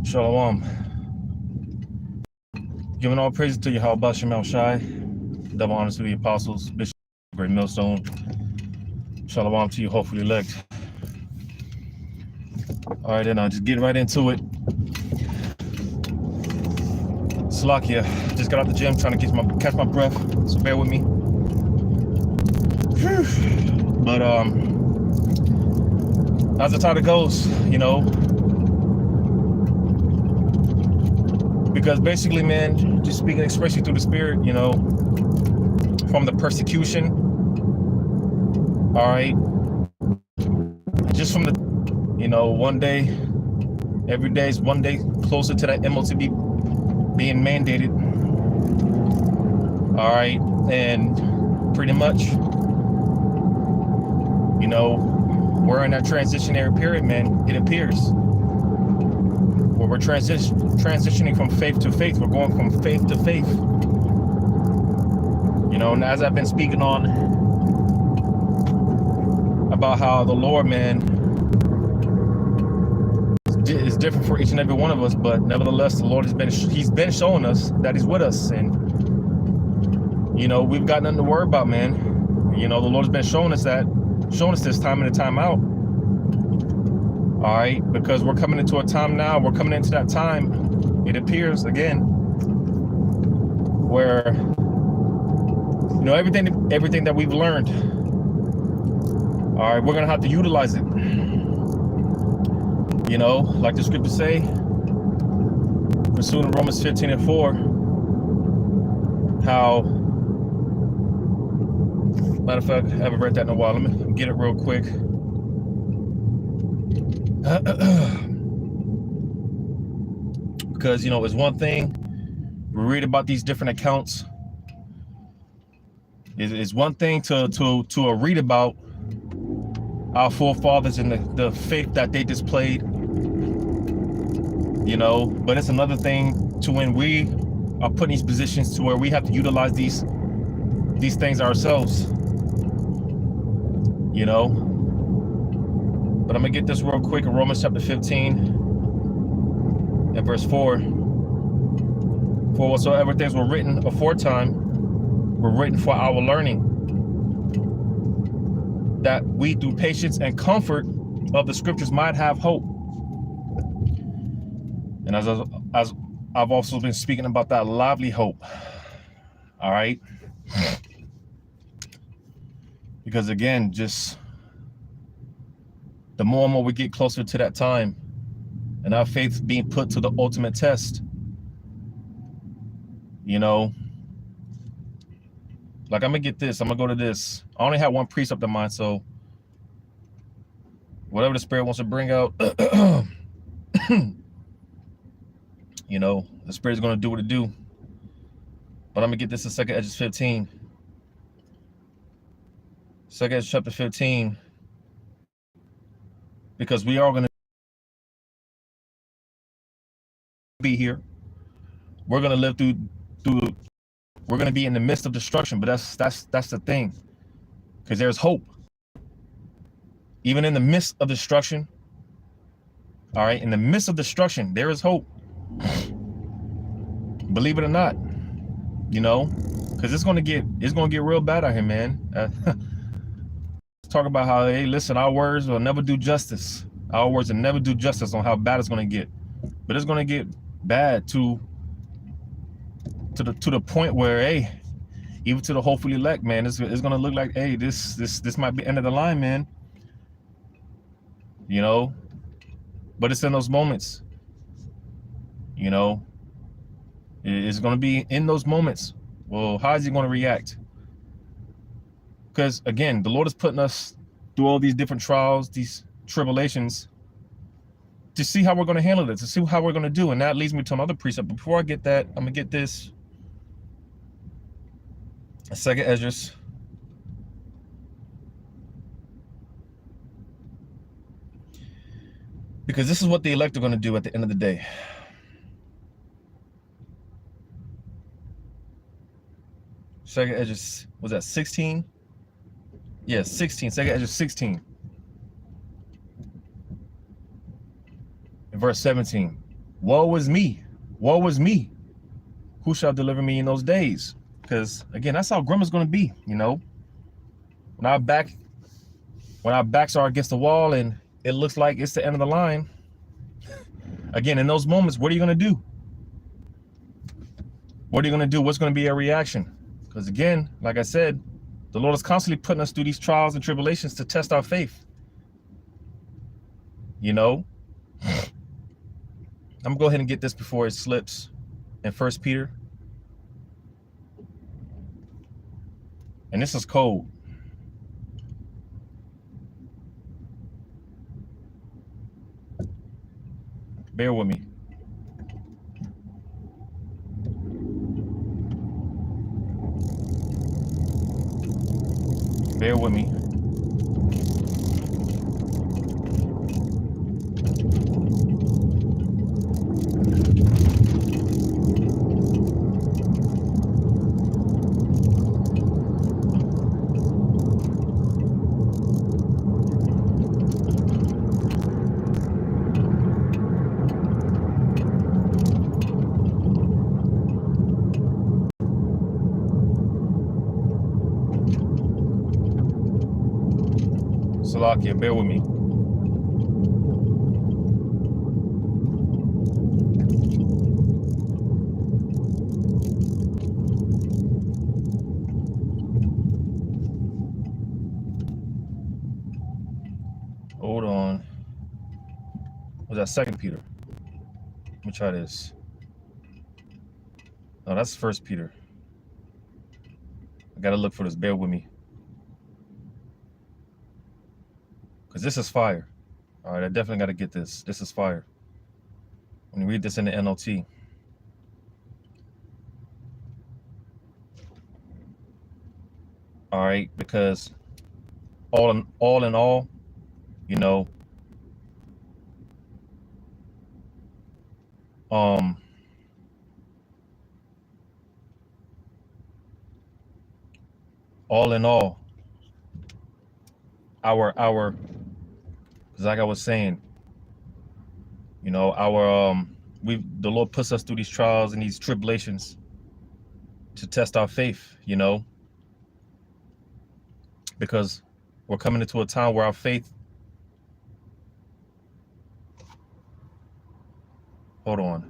Shalom. Giving all praises to Yahweh Shem Shai. Double honors to the apostles, Bishop, Great Millstone. Shalom to you, hopefully elect. All right, then I'll just get right into it. Salakia, just got out the gym trying to catch my breath, so bear with me. But as the title goes, because basically, man, just speaking expressly through the Spirit, from the persecution, all right, just from the, one day, every day is one day closer to that MOTB being mandated, all right, and pretty much, we're in that transitionary period, man, it appears, where we're transitioning from faith to faith. We're going from faith to faith. And as I've been speaking on about how the Lord, man, is different for each and every one of us, but nevertheless, the Lord he's been showing us that he's with us. And, we've got nothing to worry about, man. The Lord's been showing us this time in and time out. All right, because we're coming into a time now, we're coming into that time, it appears again, where, everything that we've learned, all right, we're going to have to utilize it. Like the scriptures say, pursuing Romans 15:4, how, matter of fact, I haven't read that in a while. Let me get it real quick. Because it's one thing we read about these different accounts. It's one thing to read about our forefathers and the faith that they displayed, but it's another thing to when we are put in these positions to where we have to utilize these things ourselves, But I'm gonna get this real quick in Romans chapter 15 and verse 4. For whatsoever things were written aforetime were written for our learning, that we through patience and comfort of the scriptures might have hope. And as I've also been speaking about that lively hope, all right? Because again, just the more and more we get closer to that time and our faith being put to the ultimate test, like I'm gonna get this, I'm gonna go to this. I only have one precept in mind, so whatever the Spirit wants to bring out, the Spirit's gonna do what it do. But I'm gonna get this in 2nd Esdras 15. 2nd Esdras chapter 15. Because we are gonna be here. We're gonna live through we're gonna be in the midst of destruction, but that's the thing. Because there's hope. Even in the midst of destruction, all right, in the midst of destruction, there is hope. Believe it or not, because it's gonna get real bad out here, man. Talk about how, hey, listen, our words will never do justice. Our words will never do justice on how bad it's gonna get. But it's gonna get bad to the point where, hey, even to the hopefully elect, man, it's gonna look like, hey, this might be end of the line, man. But it's in those moments, it's gonna be in those moments. Well, how is he gonna react? Because again, the Lord is putting us through all these different trials, these tribulations, to see how we're going to handle it, to see how we're going to do. And that leads me to another precept. Before I get that, I'm going to get this. 2nd Esdras. Because this is what the elect are going to do at the end of the day. Second Esdras, was that 16? Yeah, 16. 2nd Esdras 16. In verse 17. woe is me, woe is me. Who shall deliver me in those days? Because again, that's how grim it's going to be. You know, when our backs are against the wall and it looks like it's the end of the line. Again, in those moments, what are you going to do? What are you going to do? What's going to be your reaction? Because again, like I said, the Lord is constantly putting us through these trials and tribulations to test our faith. You know, I'm gonna go ahead and get this before it slips in 1 Peter. And this is cold. Bear with me. Bear with me. Salakia, bear with me. Hold on. Was that 2 Peter? Let me try this. No, that's 1 Peter. I gotta look for this. Bear with me. Because this is fire. All right, I definitely got to get this. This is fire. When you read this in the NLT. All right, because all in all, you know, all in all, our because like I was saying, you know, the Lord puts us through these trials and these tribulations to test our faith, you know, because we're coming into a time where our faith, hold on.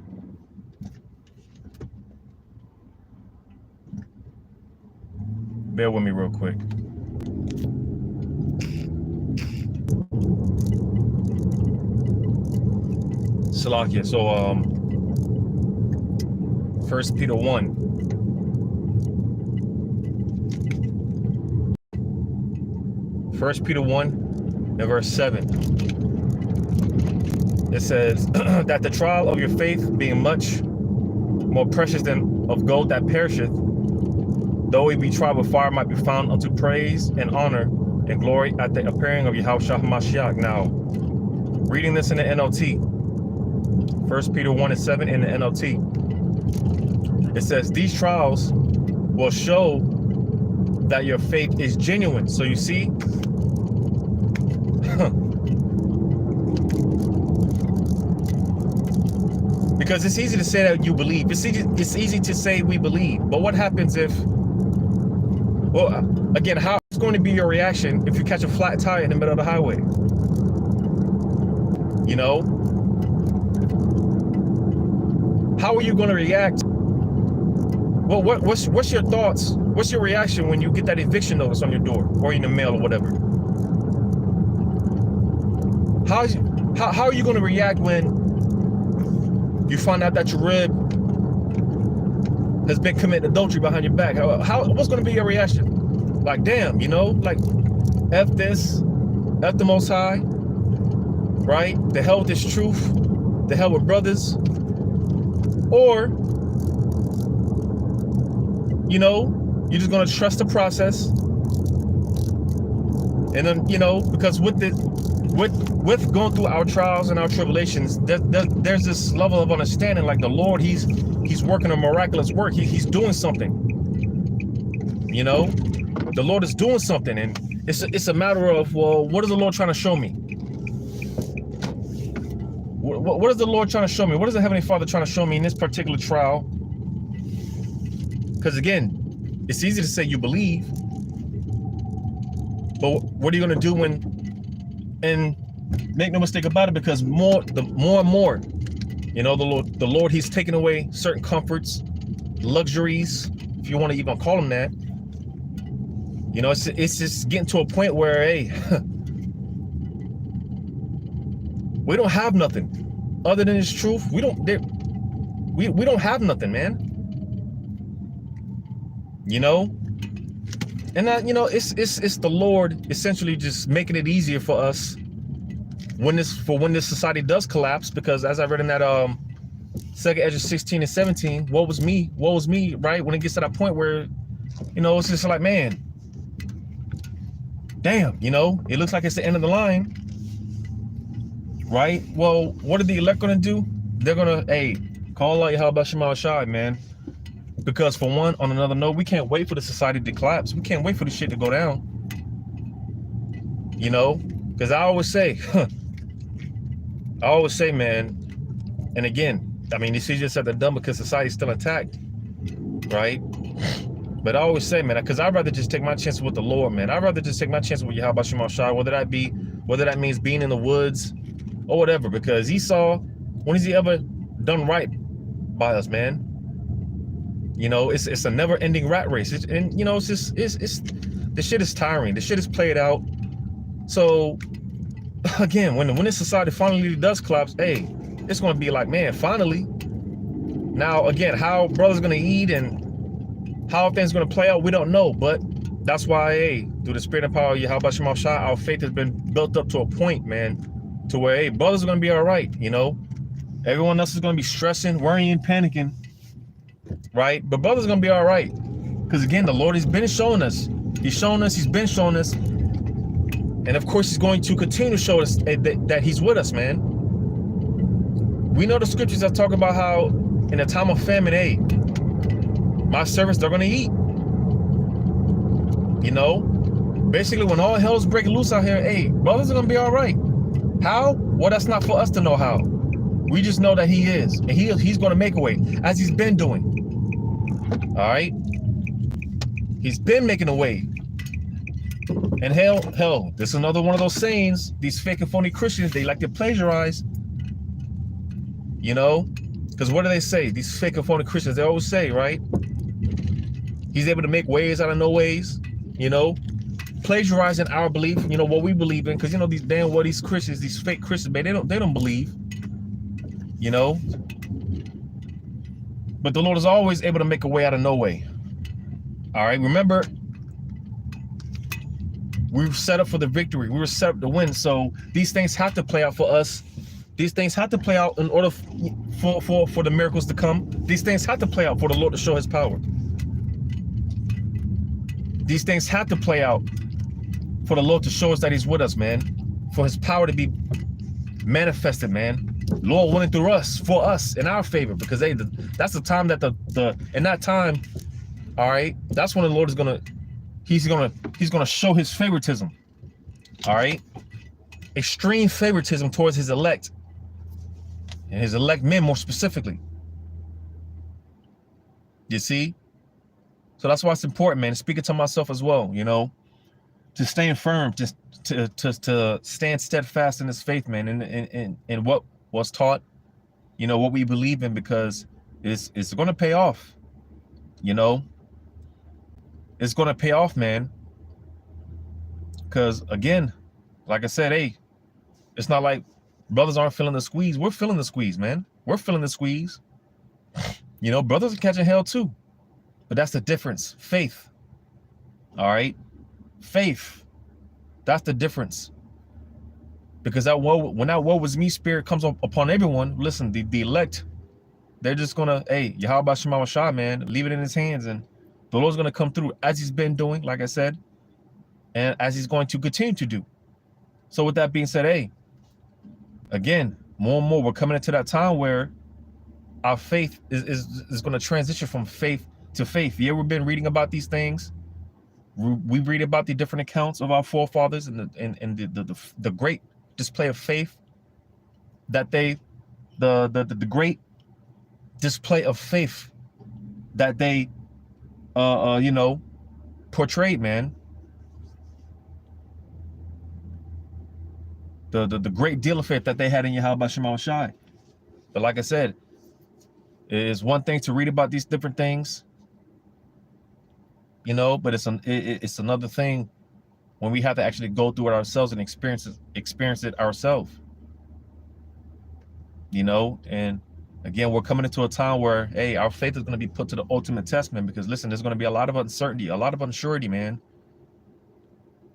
Bear with me real quick. Salakia. So 1 Peter 1. First Peter 1 and verse 7. It says that the trial of your faith, being much more precious than of gold that perisheth, though it be tried with fire, might be found unto praise and honor and glory at the appearing of Yahushua HaMashiach. Now, reading this in the NLT, 1 Peter 1 and 7 in the NLT, it says, these trials will show that your faith is genuine. So you see, because it's easy to say that you believe. It's easy to say we believe. But what happens if, well, again, how it's going to be your reaction if you catch a flat tire in the middle of the highway? You know? How are you going to react? Well, what's your thoughts? What's your reaction when you get that eviction notice on your door or in the mail or whatever? How are you going to react when you find out that your rib has been committing adultery behind your back? What's going to be your reaction? Like, damn, you know, like, F this, F the Most High, right? The hell with this truth, the hell with brothers. Or, you know, you're just going to trust the process. And then, you know, because with going through our trials and our tribulations, there's this level of understanding, like the Lord, he's working a miraculous work. He's doing something, you know, the Lord is doing something. And it's a matter of, well, what is the Lord trying to show me? What what is the Lord trying to show me? What is the Heavenly Father trying to show me in this particular trial? Because again, it's easy to say you believe, but what are you going to do when, and make no mistake about it, because more and more, you know, the Lord, he's taking away certain comforts, luxuries, if you want to even call them that. You know, it's just getting to a point where, hey, we don't have nothing other than His truth. We don't have nothing, man. You know, and that, you know, it's the Lord essentially just making it easier for us when this society does collapse. Because as I read in that 2nd Ezra 16 and 17, woe was me, right? When it gets to that point where, you know, it's just like, man, damn, you know, it looks like it's the end of the line. Right? Well, what are the elect gonna do? They're gonna, hey, call out Yahweh Shema Shai, man. Because for one, on another note, we can't wait for the society to collapse. We can't wait for the shit to go down. You know? Because I always say, man, and again, I mean, it's easier said than done because society's still intact. Right? But I always say, man, because I'd rather just take my chances with the Lord, man. I'd rather just take my chances with Yahweh Shema Shai, whether that means being in the woods or whatever, because Esau, when has he ever done right by us, man? You know, it's a never-ending rat race. And you know, it's the shit is tiring. The shit is played out. So again, when this society finally does collapse, hey, it's gonna be like, man, finally. Now again, how brothers gonna eat and how things gonna play out, we don't know. But that's why, hey, through the spirit and power of Yahweh Shema Shai, our faith has been built up to a point, man, to where, hey, brothers are going to be all right, you know. Everyone else is going to be stressing, worrying, panicking, right? But brothers are going to be all right. Because, again, the Lord has been showing us. He's been showing us. And, of course, He's going to continue to show us that He's with us, man. We know the scriptures that talk about how in a time of famine, hey, my servants, they're going to eat. You know? Basically, when all hell's breaking loose out here, hey, brothers are going to be all right. How? Well, that's not for us to know how. We just know that He is. And He's going to make a way, as He's been doing. All right? He's been making a way. And hell, this is another one of those sayings. These fake and phony Christians, they like to plagiarize. You know? Because what do they say? These fake and phony Christians, they always say, right? He's able to make ways out of no ways. You know? Plagiarizing our belief, you know, what we believe in, because you know these Christians, these fake Christians, man, they don't believe, you know. But the Lord is always able to make a way out of no way. All right, remember, we were set up for the victory. We were set up to win. So these things have to play out for us. These things have to play out in order for the miracles to come. These things have to play out for the Lord to show His power. These things have to play out for the Lord to show us that He's with us, man. For His power to be manifested, man. Lord willing through us, for us, in our favor. Because hey, that's the time that in that time, all right, that's when the Lord is He's gonna show His favoritism. All right, extreme favoritism towards His elect, and His elect men more specifically. You see, so that's why it's important, man. Speaking to myself as well, you know, to stay firm, just to stand steadfast in this faith, man, and what was taught, you know, what we believe in, because it's going to pay off. You know, it's going to pay off, man. Because again, like I said, hey, it's not like brothers aren't feeling the squeeze. We're feeling the squeeze, man. We're feeling the squeeze. You know, brothers are catching hell too. But that's the difference. Faith. All right. Faith. That's the difference. Because when that woe was me spirit comes upon everyone, listen, the elect, they're just gonna, hey, Yahweh Shema Shai, man, leave it in His hands, and the Lord's gonna come through as He's been doing, like I said, and as He's going to continue to do. So with that being said, hey, again, more and more we're coming into that time where our faith is going to transition from faith to faith. Yeah, we've been reading about these things. We read about the different accounts of our forefathers and the great display of faith that they the great display of faith that they you know, portrayed, man. The great deal of faith that they had in Yahweh Shema Shai. But like I said, it's one thing to read about these different things, you know, but it's another thing when we have to actually go through it ourselves and experience it ourselves, you know. And again, we're coming into a time where, hey, our faith is going to be put to the ultimate test, man, because listen, there's going to be a lot of uncertainty, a lot of unsurety, man.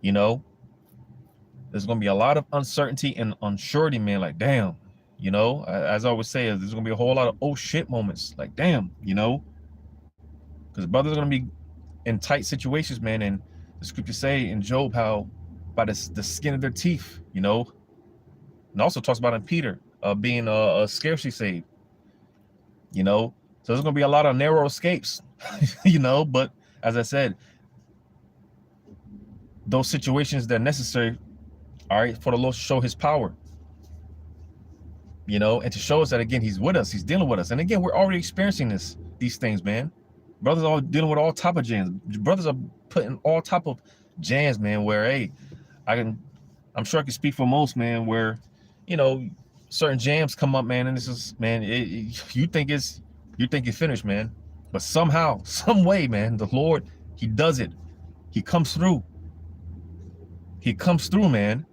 You know, there's going to be a lot of uncertainty and unsurety, man. Like, damn, you know, as I always say, there's going to be a whole lot of oh shit moments. Like, damn, you know, because brothers are going to be in tight situations, man. And the scriptures say in Job how by the skin of their teeth, you know, and also talks about in Peter being scarcely saved, you know. So there's going to be a lot of narrow escapes, you know. But as I said, those situations that are necessary, all right, for the Lord to show his power, you know, and to show us that, again, he's with us, he's dealing with us. And again, we're already experiencing these things, man. Brothers are dealing with all type of jams. Brothers are putting all type of jams, man, where, hey, I'm sure I can speak for most, man, where, you know, certain jams come up, man, and this is, man, you think you're finished, man. But somehow, some way, man, the Lord, he does it. He comes through. He comes through, man.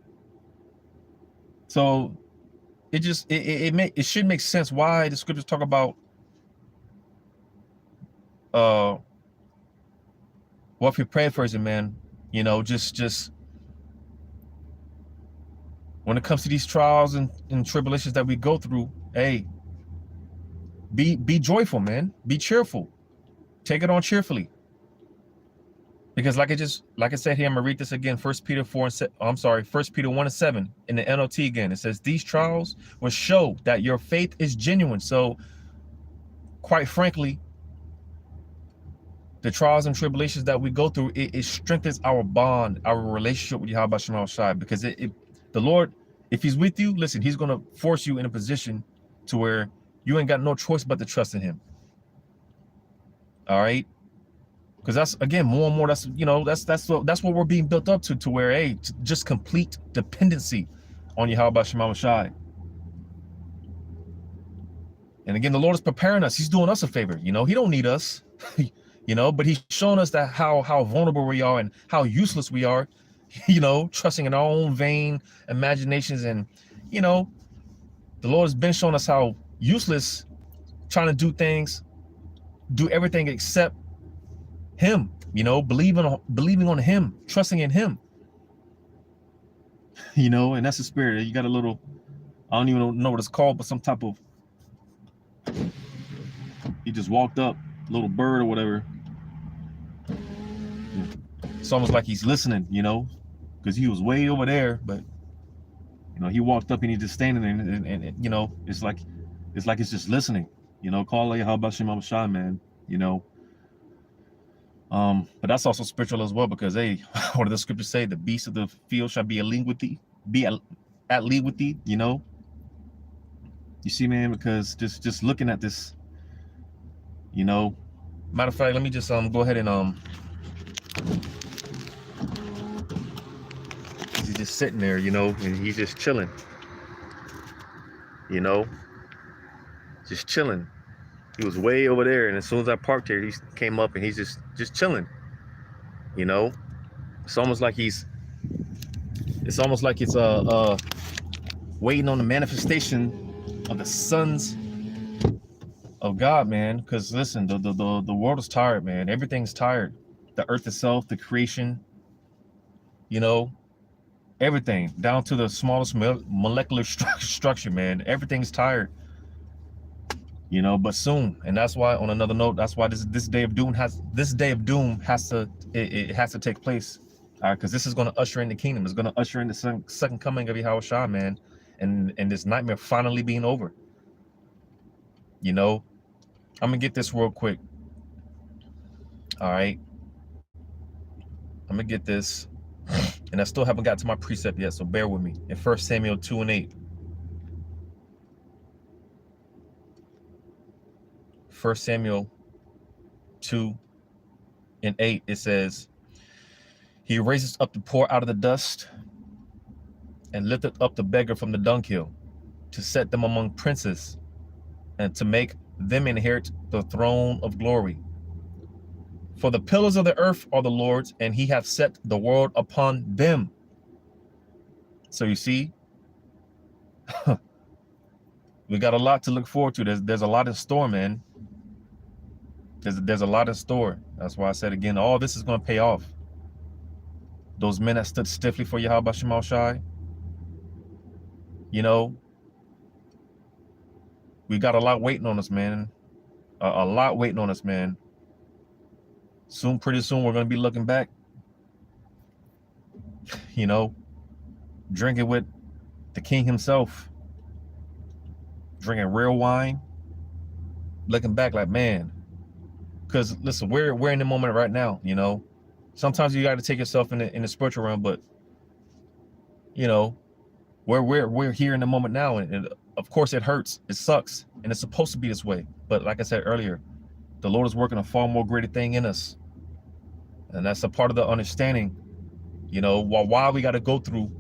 So it should make sense why the scriptures talk about well, if you pray for it, man, you know, just when it comes to these trials and tribulations that we go through, hey, be joyful, man. Be cheerful. Take it on cheerfully. Because like I said here, I'm gonna read this again. 1 Peter 1:7 in the NLT again. It says, these trials will show that your faith is genuine. So quite frankly, the trials and tribulations that we go through, it strengthens our bond, our relationship with Yahweh Shema Shai. Because the Lord, if he's with you, listen, he's going to force you in a position to where you ain't got no choice but to trust in him. All right? Because that's, again, more and more, that's, you know, that's what we're being built up to where, hey, just complete dependency on Yahweh Shema Shai. And again, the Lord is preparing us. He's doing us a favor. You know, he don't need us. You know, but he's showing us that how vulnerable we are and how useless we are, you know, trusting in our own vain imaginations. And, you know, the Lord has been showing us how useless trying to do everything except him, you know, believing on him, trusting in him, you know. And that's the spirit. You got a little, I don't even know what it's called, but some type of, he just walked up, little bird or whatever. It's almost like he's listening, you know, because he was way over there, but, you know, he walked up and he's just standing there, and you know, it's like it's just listening, you know. Call Yahweh Shema Shai, man, you know. But that's also spiritual as well, because, hey, what do the scriptures say? The beasts of the field shall be at league with thee, you know. You see, man, because just looking at this, you know. Matter of fact, let me just go ahead and he's just sitting there, you know, and he's just chilling, you know, just chilling. He was way over there, and as soon as I parked here, he came up and he's just chilling, you know. It's almost like it's waiting on the manifestation of the sons of God, man. Because listen, the world is tired, man. Everything's tired. The earth itself, the creation, you know, everything down to the smallest molecular structure, man. Everything's tired, you know. But soon, and that's why, on another note, that's why this day of doom has to take place. All right, because this is going to usher in the kingdom. It's going to usher in the second coming of Yahweh Shai, man, and this nightmare finally being over. You know, I'm gonna get this real quick. All right, I'm gonna get this, and I still haven't got to my precept yet, so bear with me. In 1 Samuel 2:8, 1 Samuel 2:8, it says, he raises up the poor out of the dust and lifteth up the beggar from the dunghill, to set them among princes and to make them inherit the throne of glory. For the pillars of the earth are the Lord's, and he hath set the world upon them. So you see, we got a lot to look forward to. There's a lot in store, man. There's a lot in store. That's why I said again, all this is going to pay off. Those men that stood stiffly for Yahweh Shema Shai, you know, we got a lot waiting on us, man. A lot waiting on us, man. Pretty soon, we're going to be looking back, you know, drinking with the king himself, drinking real wine, looking back like, man, because listen, we're in the moment right now, you know. Sometimes you got to take yourself in the spiritual realm, but you know, we're here in the moment now, and of course it hurts, it sucks, and it's supposed to be this way. But like I said earlier, the Lord is working a far more greater thing in us, and that's a part of the understanding. You know, why we got to go through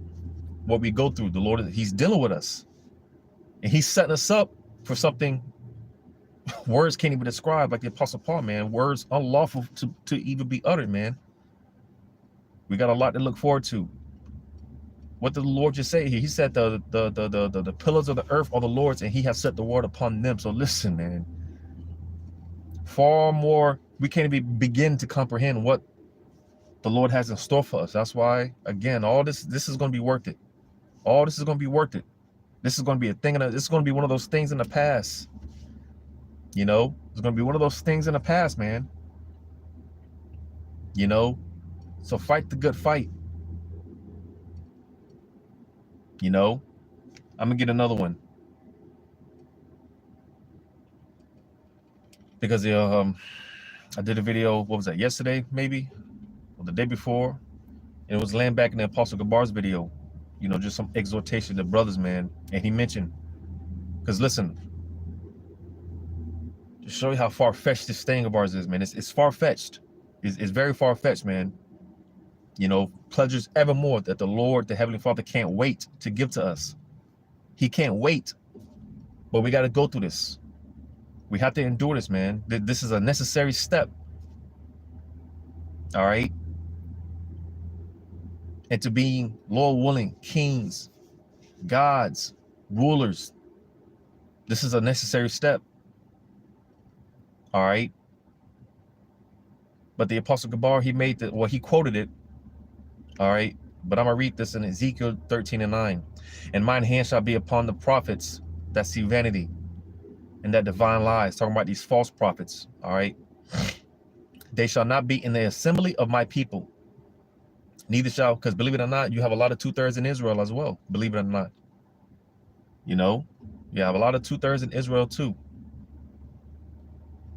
what we go through. The Lord, he's dealing with us, and he's setting us up for something words can't even describe, like the Apostle Paul, man. Words unlawful to even be uttered, man. We got a lot to look forward to. What did the Lord just say here? He said the pillars of the earth are the Lord's, and he has set the word upon them. So listen, man, far more, we can't even begin to comprehend what the Lord has in store for us. That's why, again, all this is going to be worth it. All this is going to be worth it. This is going to be a thing, this is going to be one of those things in the past. You know, it's going to be one of those things in the past, man. You know, so fight the good fight. You know, I'm going to get another one. Because I did a video, what was that, yesterday, maybe? Or the day before? And it was laying back in the Apostle Gabar's video. You know, just some exhortation to brothers, man. And he mentioned, because listen, to show you how far-fetched this thing of ours is, man. It's far-fetched. It's very far-fetched, man. You know, pleasures evermore that the Lord, the Heavenly Father, can't wait to give to us. He can't wait. But we got to go through this. We have to endure this, man. This is a necessary step. All right? And to being Lord willing, kings, gods, rulers. This is a necessary step. All right? But the Apostle Gabar, he made the, well, he quoted it. All right? But I'm going to read this in Ezekiel 13:9. And mine hand shall be upon the prophets that see vanity and that divine lies, talking about these false prophets. All right? They shall not be in the assembly of my people. Neither shall, because believe it or not, you have a lot of 2/3 in Israel as well. Believe it or not. You know, you have a lot of 2/3 in Israel too.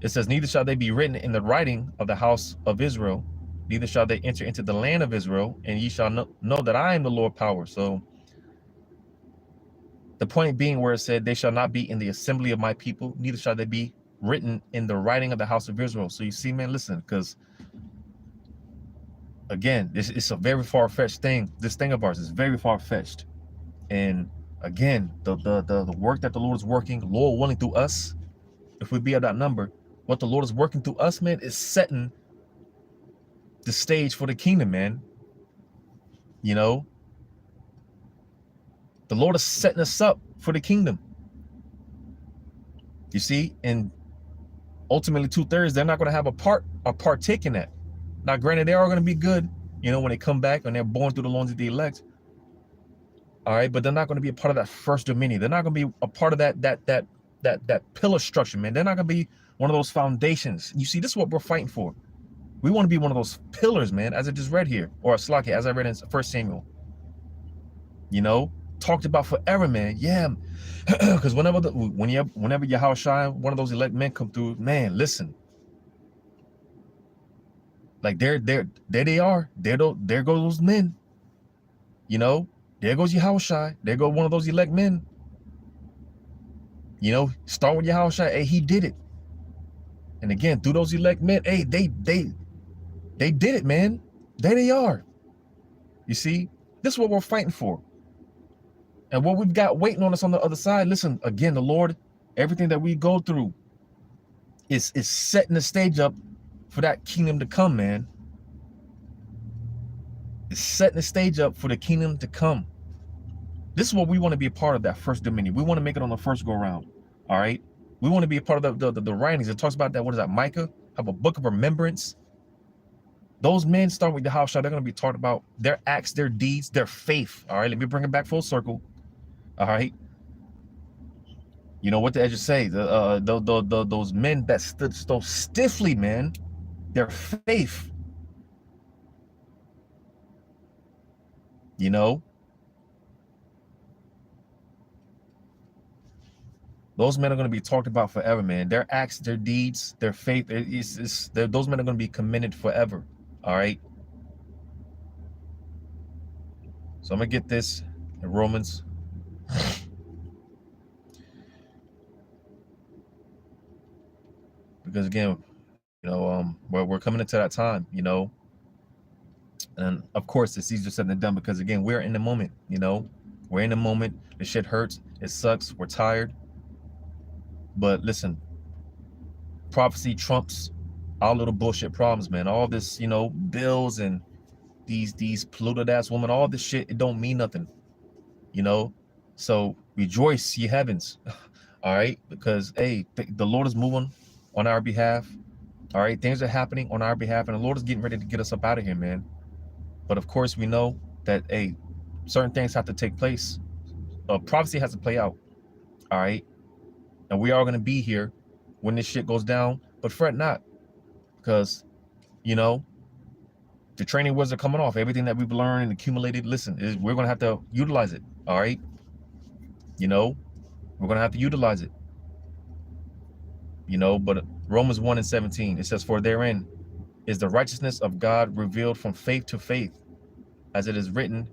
It says, neither shall they be written in the writing of the house of Israel, neither shall they enter into the land of Israel, and ye shall know that I am the Lord power. So the point being where it said, they shall not be in the assembly of my people, neither shall they be written in the writing of the house of Israel. So you see, man, listen, because again, it's a very far-fetched thing. This thing of ours is very far-fetched. And again, the work that the Lord is working, Lord willing, through us, if we be at that number, what the Lord is working through us, man, is setting the stage for the kingdom, man. You know, the Lord is setting us up for the kingdom. You see, and ultimately 2/3, they're not going to have a partake in that. Now, granted, they are going to be good, you know, when they come back and they're born through the loins of the elect. All right, but they're not going to be a part of that first dominion. They're not going to be a part of that pillar structure, man. They're not going to be one of those foundations. You see, this is what we're fighting for. We want to be one of those pillars, man, as I just read here, or Slaki, as I read in 1 Samuel. You know, talked about forever, man. Yeah, because whenever Yahweh Shai, one of those elect men come through, man, listen. Like there they are. There go those men. You know, there goes Yahweh Shai. There go one of those elect men. You know, start with Yahweh Shai. Hey, he did it. And again, through those elect men, hey, they did it, man. There they are. You see, this is what we're fighting for. And what we've got waiting on us on the other side, listen, again, the Lord, everything that we go through is setting the stage up for that kingdom to come, man. It's setting the stage up for the kingdom to come. This is what we want to be a part of, that first dominion. We want to make it on the first go around. All right. We want to be a part of the writings. It talks about that. What is that? Micah have a book of remembrance. Those men start with the house shot. They're going to be talked about their acts, their deeds, their faith. All right. Let me bring it back full circle. All right. You know what the edges say? Those men that stood so stiffly, man, their faith. You know, those men are going to be talked about forever, man. Their acts, their deeds, their faith. Those men are going to be commended forever. All right. So I'm going to get this in Romans. Because again, you know, we're coming into that time, you know. And of course, it's easier said than done because again, we're in the moment, you know. We're in the moment. The shit hurts. It sucks. We're tired. But listen, prophecy trumps all little bullshit problems, man. All this, you know, bills and these polluted ass women, all this shit, it don't mean nothing, you know. So rejoice, ye heavens, all right, because hey, the Lord is moving on our behalf. All right, things are happening on our behalf, and the Lord is getting ready to get us up out of here, man. But of course, we know that hey, certain things have to take place. Prophecy has to play out. All right, and we are going to be here when this shit goes down. But fret not, because you know the training wheels are coming off. Everything that we've learned and accumulated, listen, we're going to have to utilize it. All right, you know, we're going to have to utilize it. You know, but Romans 1:17, it says, "For therein is the righteousness of God revealed from faith to faith, as it is written,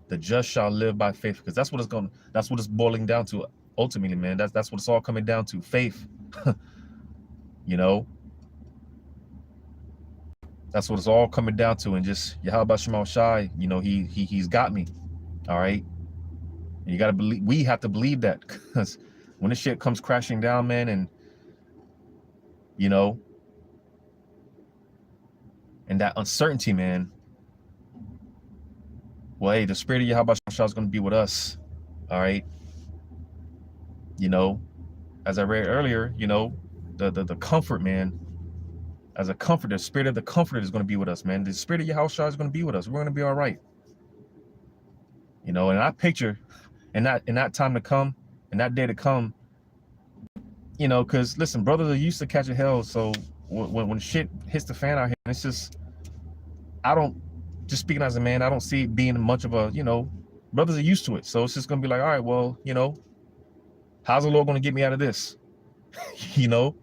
the just shall live by faith." Because that's what it's boiling down to ultimately, man. That's what it's all coming down to, faith. You know, that's what it's all coming down to. And just Yahweh Shema Shai, you know, he's got me. All right. And you gotta believe, we have to believe that, because when this shit comes crashing down, man, and you know, and that uncertainty, man. Well, hey, the spirit of Yahweh Shah is going to be with us. All right. You know, as I read earlier, you know, the comfort, man, as a comforter, the spirit of the comforter is going to be with us, man. The spirit of Yahweh Shah is going to be with us. We're going to be all right. You know, and I picture in that time to come, in that day to come, you know, because listen, brothers are used to catching hell. So when shit hits the fan out here, it's just, just speaking as a man, I don't see it being much of a, you know, brothers are used to it. So it's just going to be like, all right, well, you know, how's the Lord going to get me out of this? You know,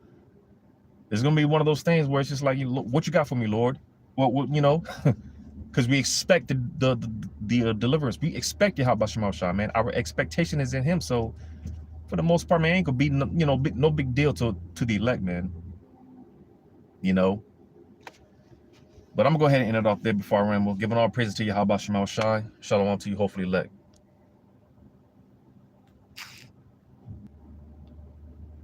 it's going to be one of those things where it's just like, what you got for me, Lord? What you know, because we expect the deliverance. We expect Yahweh Shema Shah, man. Our expectation is in him. So for the most part, man, ain't gonna be, you know, no big deal to the elect, man. You know. But I'm gonna go ahead and end it off there before I ramble. Giving all praises to Yahweh Shema Shai. Shalom to you, hopefully elect.